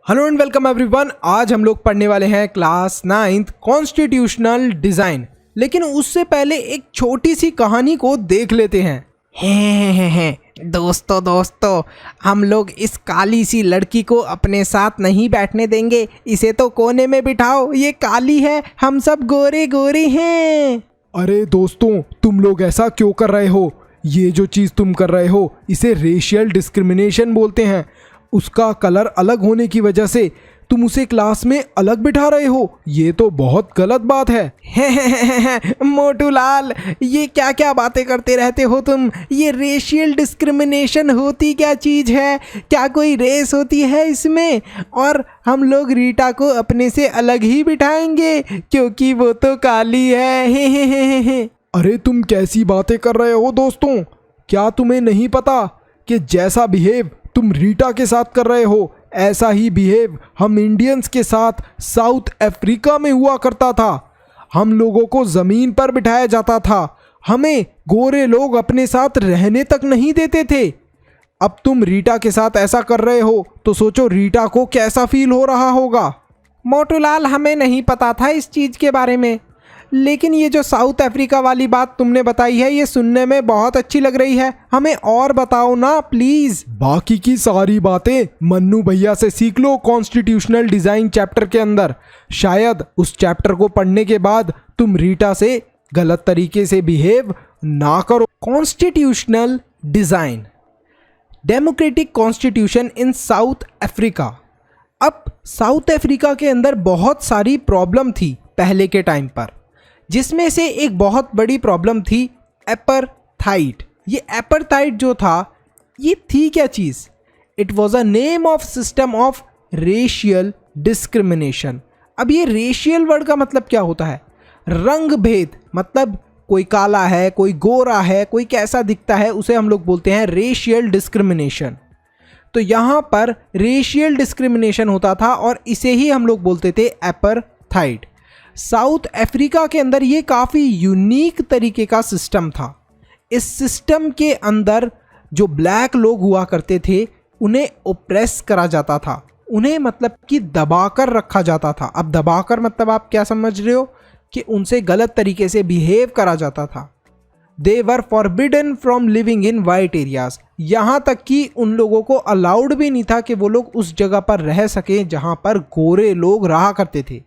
Hello and welcome everyone. आज हम लोग पढ़ने वाले हैं क्लास 9th कॉन्स्टिट्यूशनल डिज़ाइन। लेकिन उससे पहले एक छोटी सी कहानी को देख लेते हैं। दोस्तों हम लोग इस काली सी लड़की को अपने साथ नहीं बैठने देंगे। इसे तो कोने में बिठाओ, ये काली है, हम सब गोरे गोरे हैं। अरे दोस्तों, तुम लोग ऐसा क्यों कर रहे हो? ये जो चीज़ तुम कर रहे हो इसे रेशियल डिस्क्रिमिनेशन बोलते हैं। उसका कलर अलग होने की वजह से तुम उसे क्लास में अलग बिठा रहे हो। ये तो बहुत गलत बात है। मोटू लाल, ये क्या क्या बातें करते रहते हो तुम? ये रेशियल डिस्क्रिमिनेशन होती क्या चीज़ है? क्या कोई रेस होती है इसमें? और हम लोग रीटा को अपने से अलग ही बिठाएंगे क्योंकि वो तो काली है। अरे तुम कैसी बातें कर रहे हो दोस्तों? क्या तुम्हें नहीं पता कि जैसा बिहेव तुम रीटा के साथ कर रहे हो ऐसा ही बिहेव हम इंडियंस के साथ साउथ अफ्रीका में हुआ करता था। हम लोगों को ज़मीन पर बिठाया जाता था, हमें गोरे लोग अपने साथ रहने तक नहीं देते थे। अब तुम रीटा के साथ ऐसा कर रहे हो तो सोचो रीटा को कैसा फील हो रहा होगा। मोटू लाल, हमें नहीं पता था इस चीज़ के बारे में, लेकिन ये जो साउथ अफ्रीका वाली बात तुमने बताई है ये सुनने में बहुत अच्छी लग रही है। हमें और बताओ ना प्लीज़। बाकी की सारी बातें मन्नू भैया से सीख लो कॉन्स्टिट्यूशनल डिज़ाइन चैप्टर के अंदर। शायद उस चैप्टर को पढ़ने के बाद तुम रीटा से गलत तरीके से बिहेव ना करो। Constitutional design, democratic constitution in south Africa. अब साउथ अफ्रीका के अंदर बहुत सारी प्रॉब्लम थी पहले के टाइम पर, जिसमें से एक बहुत बड़ी प्रॉब्लम थी एपरथाइड। ये एपरथाइड जो था ये थी क्या चीज़? It was a name of system of racial discrimination. अब ये रेशियल वर्ड का मतलब क्या होता है? रंग भेद, मतलब कोई काला है, कोई गोरा है, कोई कैसा दिखता है, उसे हम लोग बोलते हैं रेशियल डिस्क्रिमिनेशन। तो यहाँ पर रेशियल डिस्क्रिमिनेशन होता था और इसे ही हम लोग बोलते थे एपरथाइड। साउथ अफ्रीका के अंदर ये काफ़ी यूनिक तरीके का सिस्टम था। इस सिस्टम के अंदर जो ब्लैक लोग हुआ करते थे उन्हें ओप्रेस करा जाता था, उन्हें मतलब कि दबाकर रखा जाता था। अब दबाकर मतलब आप क्या समझ रहे हो? कि उनसे गलत तरीके से बिहेव करा जाता था। They were forbidden from living in white areas. यहाँ तक कि उन लोगों को अलाउड भी नहीं था कि वो लोग उस जगह पर रह सकें जहाँ पर गोरे लोग रहा करते थे।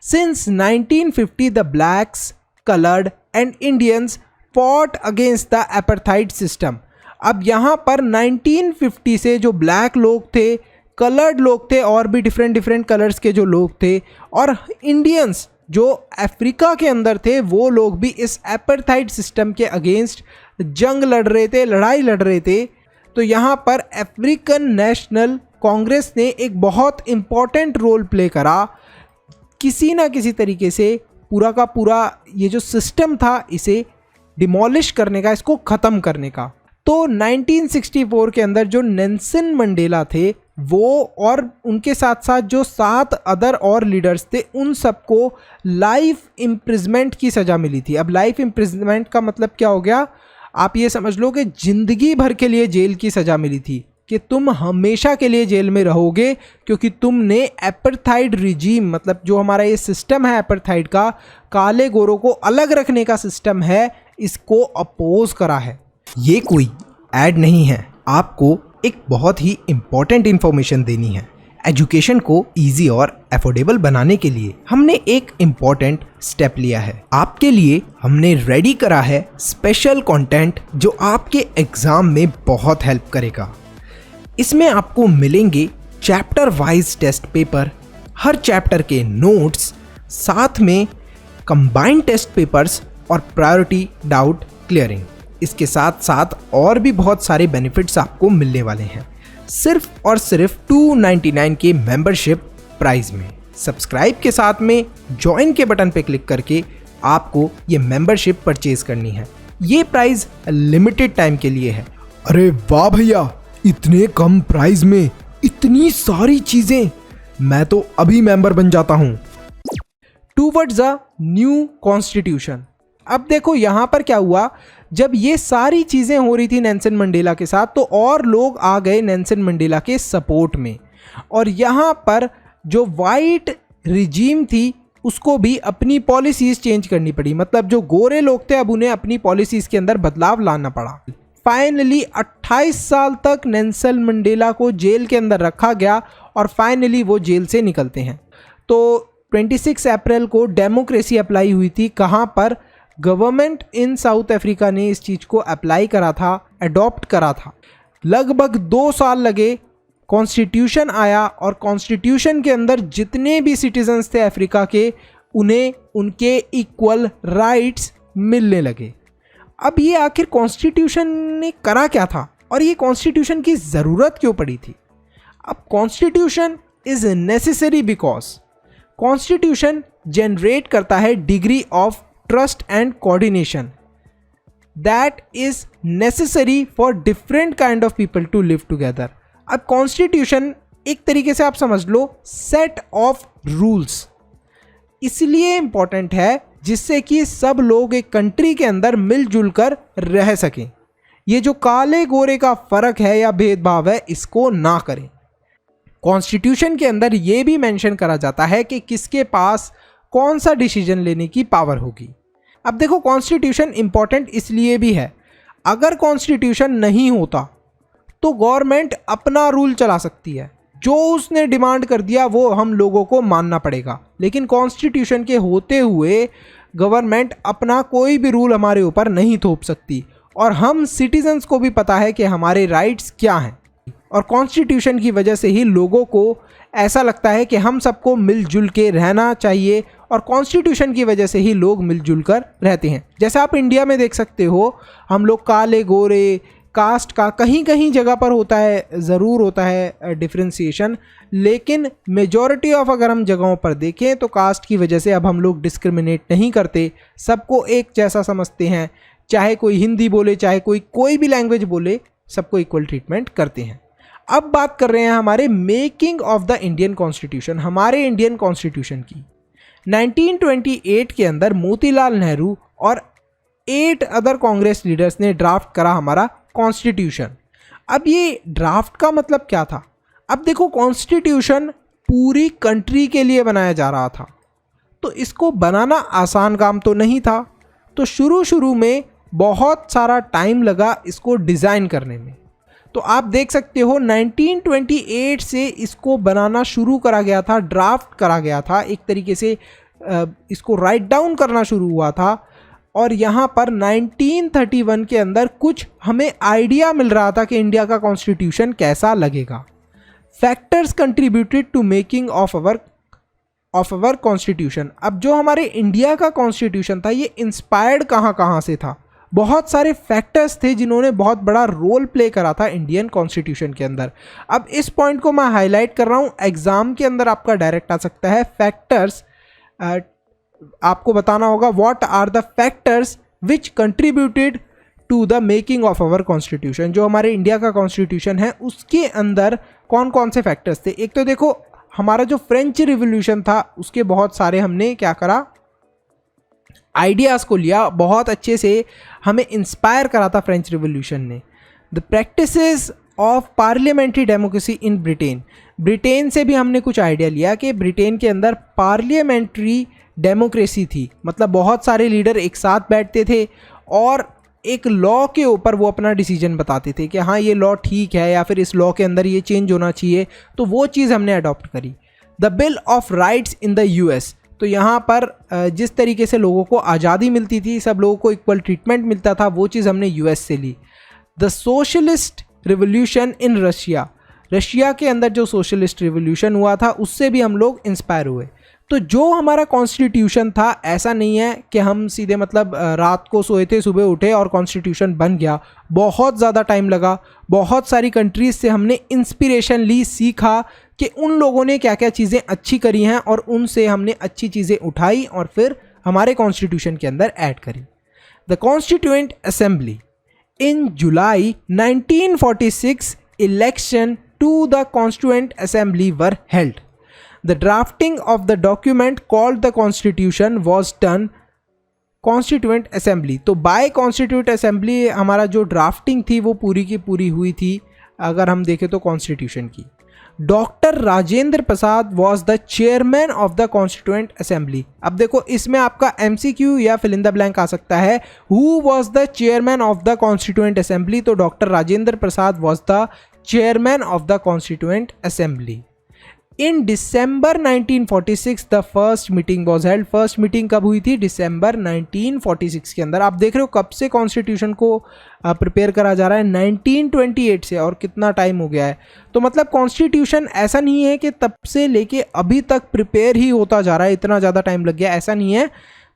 Since 1950, the blacks, colored and Indians fought against the apartheid system. अब यहाँ पर 1950 से जो ब्लैक लोग थे, कलर्ड लोग थे और भी डिफरेंट कलर्स के जो लोग थे, और इंडियंस जो अफ्रीका के अंदर थे, वो लोग भी इस एपरथाइड सिस्टम के अगेंस्ट जंग लड़ रहे थे, लड़ाई लड़ रहे थे। तो यहाँ पर अफ्रीकन नेशनल कांग्रेस ने एक बहुत इम्पॉर्टेंट रोल प्ले करा, किसी ना किसी तरीके से पूरा का पूरा ये जो सिस्टम था इसे डिमोलिश करने का, इसको ख़त्म करने का। तो 1964 के अंदर जो नेल्सन मंडेला थे वो और उनके साथ साथ जो 7 अदर और लीडर्स थे, उन सबको लाइफ इम्प्रिजमेंट की सज़ा मिली थी। अब लाइफ इम्प्रिजमेंट का मतलब क्या हो गया? आप ये समझ लो कि ज़िंदगी भर के लिए जेल की सज़ा मिली थी, कि तुम हमेशा के लिए जेल में रहोगे क्योंकि तुमने एपरथाइड रिजीम, मतलब जो हमारा ये सिस्टम है एपरथाइड का, काले गोरों को अलग रखने का सिस्टम है, इसको अपोज करा है। ये कोई ऐड नहीं है, आपको एक बहुत ही इम्पॉर्टेंट इंफॉर्मेशन देनी है। एजुकेशन को इजी और अफोर्डेबल बनाने के लिए हमने एक इम्पॉर्टेंट स्टेप लिया है। आपके लिए हमने रेडी करा है स्पेशल कंटेंट जो आपके एग्जाम में बहुत हेल्प करेगा। इसमें आपको मिलेंगे चैप्टर वाइज टेस्ट पेपर, हर चैप्टर के नोट्स, साथ में कंबाइंड टेस्ट पेपर्स और प्रायोरिटी डाउट क्लियरिंग। इसके साथ साथ और भी बहुत सारे बेनिफिट्स आपको मिलने वाले हैं, सिर्फ और सिर्फ 299 के मेंबरशिप प्राइस में। सब्सक्राइब के साथ में ज्वाइन के बटन पे क्लिक करके आपको ये मेंबरशिप परचेज करनी है। ये प्राइस लिमिटेड टाइम के लिए है। अरे वाह भैया, इतने कम प्राइस में इतनी सारी चीजें! मैं तो अभी मेंबर बन जाता हूं। Towards a new constitution. अब देखो यहाँ पर क्या हुआ, जब ये सारी चीज़ें हो रही थी नेल्सन मंडेला के साथ, तो और लोग आ गए नेल्सन मंडेला के सपोर्ट में। और यहाँ पर जो वाइट रिजीम थी उसको भी अपनी पॉलिसीज़ चेंज करनी पड़ी, मतलब जो गोरे लोग थे अब उन्हें अपनी पॉलिसीज़ के अंदर बदलाव लाना पड़ा। फाइनली 28 साल तक नेल्सन मंडेला को जेल के अंदर रखा गया और फाइनली वो जेल से निकलते हैं। तो 26 अप्रैल को डेमोक्रेसी अप्लाई हुई थी। कहाँ पर? गवर्नमेंट इन साउथ अफ्रीका ने इस चीज़ को अप्लाई करा था, अडॉप्ट करा था। लगभग 2 साल लगे, कॉन्स्टिट्यूशन आया और कॉन्स्टिट्यूशन के अंदर जितने भी सिटीजन्स थे अफ्रीका के उन्हें उनके इक्वल राइट्स मिलने लगे। अब ये आखिर कॉन्स्टिट्यूशन ने करा क्या था और ये कॉन्स्टिट्यूशन की ज़रूरत क्यों पड़ी थी? अब constitution is necessary because constitution generate करता है degree of trust and coordination that is necessary for different kind of people to live together. अब कॉन्स्टिट्यूशन एक तरीके से आप समझ लो सेट ऑफ रूल्स इसलिए इंपॉर्टेंट है जिससे कि सब लोग एक कंट्री के अंदर मिलजुल कर रह सकें। ये जो काले गोरे का फर्क है या भेदभाव है इसको ना करें। कॉन्स्टिट्यूशन के अंदर ये भी मेंशन करा जाता है कि किसके पास कौन सा डिसीजन लेने की पावर होगी। अब देखो कॉन्स्टिट्यूशन इंपॉर्टेंट इसलिए भी है, अगर कॉन्स्टिट्यूशन नहीं होता तो गवर्नमेंट अपना रूल चला सकती है, जो उसने डिमांड कर दिया वो हम लोगों को मानना पड़ेगा। लेकिन कॉन्स्टिट्यूशन के होते हुए गवर्नमेंट अपना कोई भी रूल हमारे ऊपर नहीं थोप सकती और हम सिटीजन्स को भी पता है कि हमारे राइट्स क्या हैं। और कॉन्स्टिट्यूशन की वजह से ही लोगों को ऐसा लगता है कि हम सबको मिलजुल के रहना चाहिए और कॉन्स्टिट्यूशन की वजह से ही लोग मिलजुल कर रहते हैं। जैसे आप इंडिया में देख सकते हो, हम लोग काले गोरे कास्ट का कहीं कहीं जगह पर होता है, ज़रूर होता है डिफ्रेंसिएशन, लेकिन मेजॉरिटी ऑफ अगर हम जगहों पर देखें तो कास्ट की वजह से अब हम लोग डिस्क्रिमिनेट नहीं करते, सबको एक जैसा समझते हैं। चाहे कोई हिंदी बोले, चाहे कोई भी लैंग्वेज बोले, सबको इक्वल ट्रीटमेंट करते हैं। अब बात कर रहे हैं हमारे making of the Indian constitution, हमारे इंडियन कॉन्स्टिट्यूशन की। 1928 के अंदर मोतीलाल नेहरू और 8 अदर कांग्रेस लीडर्स ने ड्राफ्ट करा हमारा कॉन्स्टिट्यूशन। अब ये ड्राफ्ट का मतलब क्या था? अब देखो कॉन्स्टिट्यूशन पूरी कंट्री के लिए बनाया जा रहा था, तो इसको बनाना आसान काम तो नहीं था। तो शुरू में बहुत सारा टाइम लगा इसको डिज़ाइन करने में। तो आप देख सकते हो 1928 से इसको बनाना शुरू करा गया था, ड्राफ्ट करा गया था, एक तरीके से इसको राइट डाउन करना शुरू हुआ था। और यहाँ पर 1931 के अंदर कुछ हमें आइडिया मिल रहा था कि इंडिया का कॉन्स्टिट्यूशन कैसा लगेगा। Factors contributed to making of our constitution. अब जो हमारे इंडिया का कॉन्स्टिट्यूशन था ये इंस्पायर्ड कहाँ से था? बहुत सारे फैक्टर्स थे जिन्होंने बहुत बड़ा रोल प्ले करा था इंडियन कॉन्स्टिट्यूशन के अंदर। अब इस पॉइंट को मैं हाईलाइट कर रहा हूँ, एग्जाम के अंदर आपका डायरेक्ट आ सकता है। फैक्टर्स आपको बताना होगा what are the factors which contributed to the making of our constitution. जो हमारे इंडिया का कॉन्स्टिट्यूशन है उसके अंदर कौन कौन से फैक्टर्स थे? एक तो देखो हमारा जो फ्रेंच रिवॉल्यूशन था उसके बहुत सारे हमने क्या करा, आइडियाज़ को लिया, बहुत अच्छे से हमें इंस्पायर करा था फ्रेंच रिवॉल्यूशन ने। The practices of parliamentary democracy in Britain से भी हमने कुछ आइडिया लिया कि ब्रिटेन के अंदर पार्लियामेंट्री डेमोक्रेसी थी, मतलब बहुत सारे लीडर एक साथ बैठते थे और एक लॉ के ऊपर वो अपना डिसीजन बताते थे कि हाँ ये लॉ ठीक है या फिर इस लॉ के अंदर ये चेंज होना चाहिए, तो वो चीज़ हमने अडॉप्ट करी। The bill of rights in the US, तो यहाँ पर जिस तरीके से लोगों को आज़ादी मिलती थी, सब लोगों को इक्वल ट्रीटमेंट मिलता था, वो चीज़ हमने यूएस से ली। The socialist revolution in Russia के अंदर जो सोशलिस्ट रिवॉल्यूशन हुआ था उससे भी हम लोग इंस्पायर हुए। तो जो हमारा कॉन्स्टिट्यूशन था ऐसा नहीं है कि हम सीधे मतलब रात को सोए थे सुबह उठे और कॉन्स्टिट्यूशन बन गया। बहुत ज़्यादा टाइम लगा, बहुत सारी कंट्रीज़ से हमने इंस्पिरेशन ली, सीखा कि उन लोगों ने क्या क्या चीज़ें अच्छी करी हैं और उनसे हमने अच्छी चीज़ें उठाई और फिर हमारे कॉन्स्टिट्यूशन के अंदर ऐड करी। The constituent assembly in July 1946 election to the constituent assembly were held. The drafting of the document called the Constitution was done Constituent Assembly। तो by Constituent Assembly हमारा जो ड्राफ्टिंग थी वो पूरी की पूरी हुई थी अगर हम देखें तो कॉन्स्टिट्यूशन की। Doctor Rajendra Prasad was the chairman of the constituent assembly. अब देखो इसमें आपका MCQ या फिल इन द ब्लैंक आ सकता है। Who was the chairman of the constituent assembly, तो doctor Rajendra Prasad was the chairman of the constituent assembly. In December 1946 the first meeting was held. First meeting कब हुई थी? December 1946 के अंदर। आप देख रहे हो कब से कॉन्स्टिट्यूशन को प्रिपेयर करा जा रहा है, 1928 से, और कितना टाइम हो गया है। तो मतलब कॉन्स्टिट्यूशन ऐसा नहीं है कि तब से लेके अभी तक प्रिपेयर ही होता जा रहा है, इतना ज़्यादा टाइम लग गया, ऐसा नहीं है।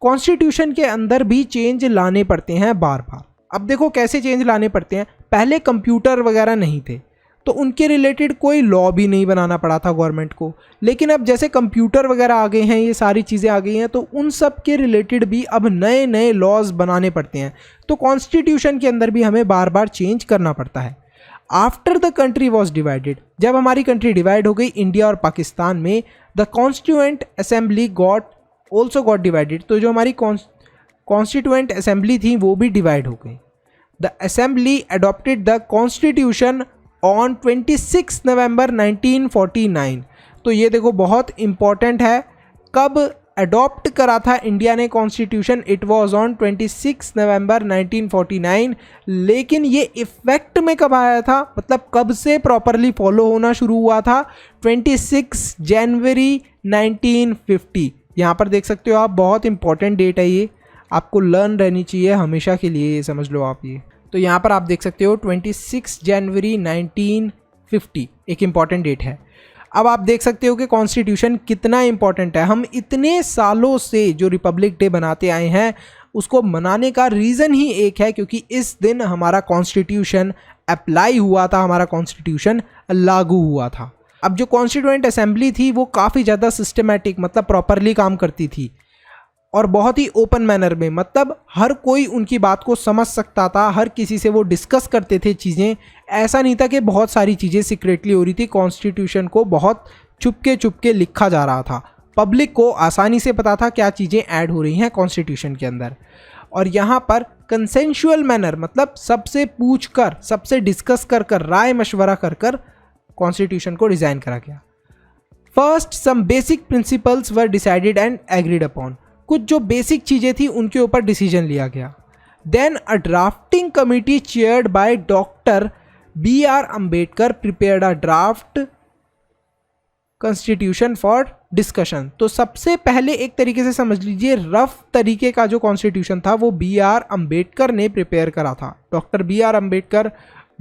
कॉन्स्टिट्यूशन के अंदर भी चेंज लाने पड़ते हैं बार बार। अब देखो कैसे चेंज लाने पड़ते हैं। पहले कंप्यूटर वगैरह नहीं थे तो उनके रिलेटेड कोई लॉ भी नहीं बनाना पड़ा था गवर्नमेंट को, लेकिन अब जैसे कंप्यूटर वगैरह आ गए हैं, ये सारी चीज़ें आ गई हैं, तो उन सब के रिलेटेड भी अब नए नए लॉज बनाने पड़ते हैं। तो कॉन्स्टिट्यूशन के अंदर भी हमें बार बार चेंज करना पड़ता है। After the country was divided, जब हमारी कंट्री डिवाइड हो गई इंडिया और पाकिस्तान में, the constituent assembly also got divided. तो जो हमारी कॉन्स्टिट्यूएंट असेंबली थी वो भी डिवाइड हो गई। The assembly adopted the constitution on 26 नवंबर 1949। तो ये देखो बहुत इंपॉर्टेंट है, कब अडॉप्ट करा था इंडिया ने कॉन्स्टिट्यूशन? इट वाज ऑन 26 नवंबर 1949। लेकिन ये इफेक्ट में कब आया था, मतलब कब से प्रॉपरली फॉलो होना शुरू हुआ था? 26 जनवरी 1950। यहाँ पर देख सकते हो आप, बहुत इंपॉर्टेंट डेट है ये, आपको लर्न रहनी चाहिए हमेशा के लिए, ये समझ लो आप ये। तो यहाँ पर आप देख सकते हो 26 जनवरी 1950 एक इम्पॉर्टेंट डेट है। अब आप देख सकते हो कि कॉन्स्टिट्यूशन कितना इम्पॉर्टेंट है। हम इतने सालों से जो रिपब्लिक डे बनाते आए हैं उसको मनाने का रीज़न ही एक है, क्योंकि इस दिन हमारा कॉन्स्टिट्यूशन अप्लाई हुआ था, हमारा कॉन्स्टिट्यूशन लागू हुआ था। अब जो कॉन्स्टिट्यूएंट असेंबली थी वो काफ़ी ज़्यादा सिस्टमेटिक, मतलब प्रॉपरली काम करती थी और बहुत ही ओपन मैनर में, मतलब हर कोई उनकी बात को समझ सकता था, हर किसी से वो डिस्कस करते थे चीज़ें। ऐसा नहीं था कि बहुत सारी चीज़ें सीक्रेटली हो रही थी। कॉन्स्टिट्यूशन को बहुत चुपके लिखा जा रहा था, पब्लिक को आसानी से पता था क्या चीज़ें ऐड हो रही हैं कॉन्स्टिट्यूशन के अंदर। और यहाँ पर कंसेंशुअल मैनर, मतलब सबसे पूछ कर, सबसे डिस्कस कर कर, राय मशवरा कर कर कॉन्स्टिट्यूशन को डिज़ाइन करा गया। First some basic principles were decided and agreed upon. कुछ जो बेसिक चीज़ें थी उनके ऊपर डिसीजन लिया गया। Then a drafting committee chaired by doctor BR Ambedkar prepared a draft constitution for discussion. तो सबसे पहले एक तरीके से समझ लीजिए, रफ तरीके का जो कॉन्स्टिट्यूशन था वो BR अम्बेडकर ने प्रिपेयर करा था। Doctor BR Ambedkar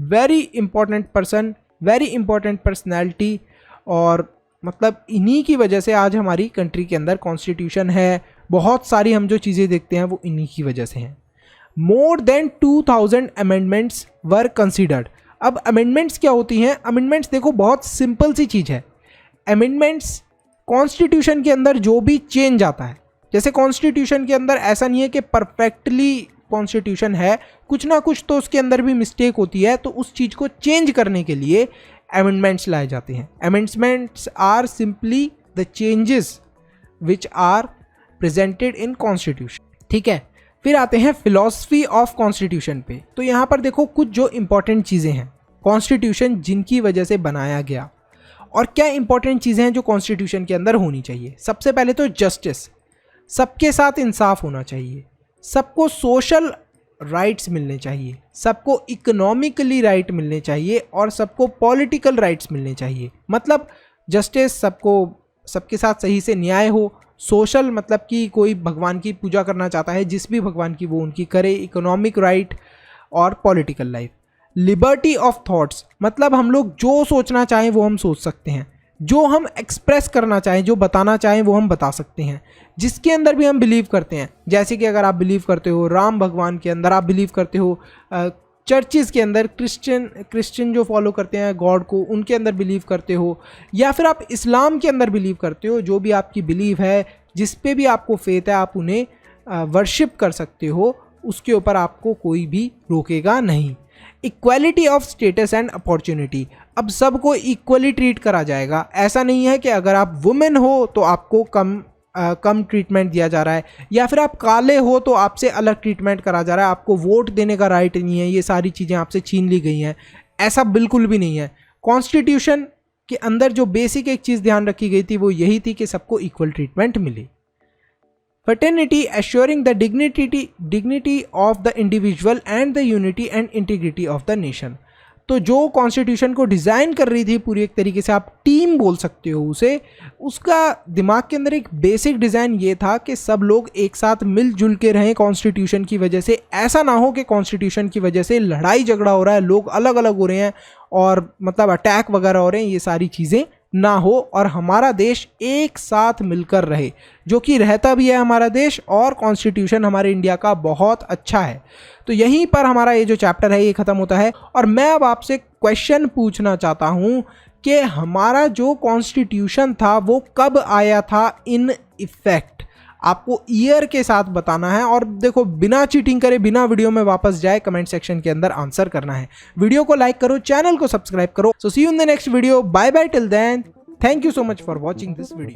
very important person, very important personality, और मतलब इन्हीं की वजह से आज हमारी कंट्री के अंदर कॉन्स्टिट्यूशन है। बहुत सारी हम जो चीज़ें देखते हैं वो इन्हीं की वजह से हैं। More than 2000 amendments were considered. अब अमेंडमेंट्स क्या होती हैं? अमेंडमेंट्स देखो बहुत सिंपल सी चीज़ है। अमेंडमेंट्स कॉन्स्टिट्यूशन के अंदर जो भी चेंज आता है, जैसे कॉन्स्टिट्यूशन के अंदर ऐसा नहीं है कि परफेक्टली कॉन्स्टिट्यूशन है, कुछ ना कुछ तो उसके अंदर भी मिस्टेक होती है, तो उस चीज़ को चेंज करने के लिए अमेंडमेंट्स लाए जाते हैं। Amendments are simply the changes which are presented in constitution. ठीक है, फिर आते हैं फिलॉसफी ऑफ कॉन्स्टिट्यूशन पे। तो यहाँ पर देखो कुछ जो इंपॉर्टेंट चीज़ें हैं कॉन्स्टिट्यूशन जिनकी वजह से बनाया गया, और क्या इंपॉर्टेंट चीज़ें हैं जो कॉन्स्टिट्यूशन के अंदर होनी चाहिए। सबसे पहले तो जस्टिस, सबके साथ इंसाफ होना चाहिए, सबको सोशल राइट्स मिलने चाहिए, सबको इकोनॉमिकली राइट मिलने चाहिए, और सबको पॉलिटिकल राइट्स मिलने चाहिए। मतलब जस्टिस, सबको सबके साथ सही से न्याय हो। सोशल मतलब कि कोई भगवान की पूजा करना चाहता है, जिस भी भगवान की वो उनकी करे। इकोनॉमिक राइट और political life. Liberty of thoughts, मतलब हम लोग जो सोचना चाहें वो हम सोच सकते हैं, जो हम एक्सप्रेस करना चाहें, जो बताना चाहें वो हम बता सकते हैं, जिसके अंदर भी हम बिलीव करते हैं। जैसे कि अगर आप बिलीव करते हो राम भगवान के अंदर, आप बिलीव करते हो चर्चिज़ के अंदर, क्रिश्चियन जो फॉलो करते हैं गॉड को, उनके अंदर बिलीव करते हो, या फिर आप इस्लाम के अंदर बिलीव करते हो, जो भी आपकी बिलीव है, जिस पे भी आपको फेथ है, आप उन्हें वर्शिप कर सकते हो, उसके ऊपर आपको कोई भी रोकेगा नहीं। Equality of status and opportunity, अब सबको इक्वली ट्रीट करा जाएगा। ऐसा नहीं है कि अगर आप वुमेन हो तो आपको कम ट्रीटमेंट दिया जा रहा है, या फिर आप काले हो तो आपसे अलग ट्रीटमेंट करा जा रहा है, आपको वोट देने का राइट नहीं है, ये सारी चीज़ें आपसे छीन ली गई हैं। ऐसा बिल्कुल भी नहीं है। कॉन्स्टिट्यूशन के अंदर जो बेसिक एक चीज़ ध्यान रखी गई थी वो यही थी कि सबको इक्वल ट्रीटमेंट मिले। Fraternity assuring the dignity of the individual and the unity and integrity of the nation। तो जो कॉन्स्टिट्यूशन को डिज़ाइन कर रही थी पूरी एक तरीके से आप टीम बोल सकते हो उसे, उसका दिमाग के अंदर एक बेसिक डिज़ाइन ये था कि सब लोग एक साथ मिलजुल के रहें कॉन्स्टिट्यूशन की वजह से। ऐसा ना हो कि कॉन्स्टिट्यूशन की वजह से लड़ाई झगड़ा हो रहा है, लोग अलग अलग हो रहे हैं और मतलब अटैक वगैरह हो रहे हैं, ये सारी चीज़ें ना हो और हमारा देश एक साथ मिलकर रहे, जो कि रहता भी है हमारा देश और कॉन्स्टिट्यूशन हमारे इंडिया का बहुत अच्छा है। तो यहीं पर हमारा ये जो चैप्टर है ये ख़त्म होता है और मैं अब आपसे क्वेश्चन पूछना चाहता हूँ कि हमारा जो कॉन्स्टिट्यूशन था वो कब आया था इन इफेक्ट। आपको ईयर के साथ बताना है और देखो बिना चीटिंग करे, बिना वीडियो में वापस जाए, कमेंट सेक्शन के अंदर आंसर करना है। वीडियो को लाइक करो, चैनल को सब्सक्राइब करो। So see you in the next video, bye bye till then, thank you so much for watching this video.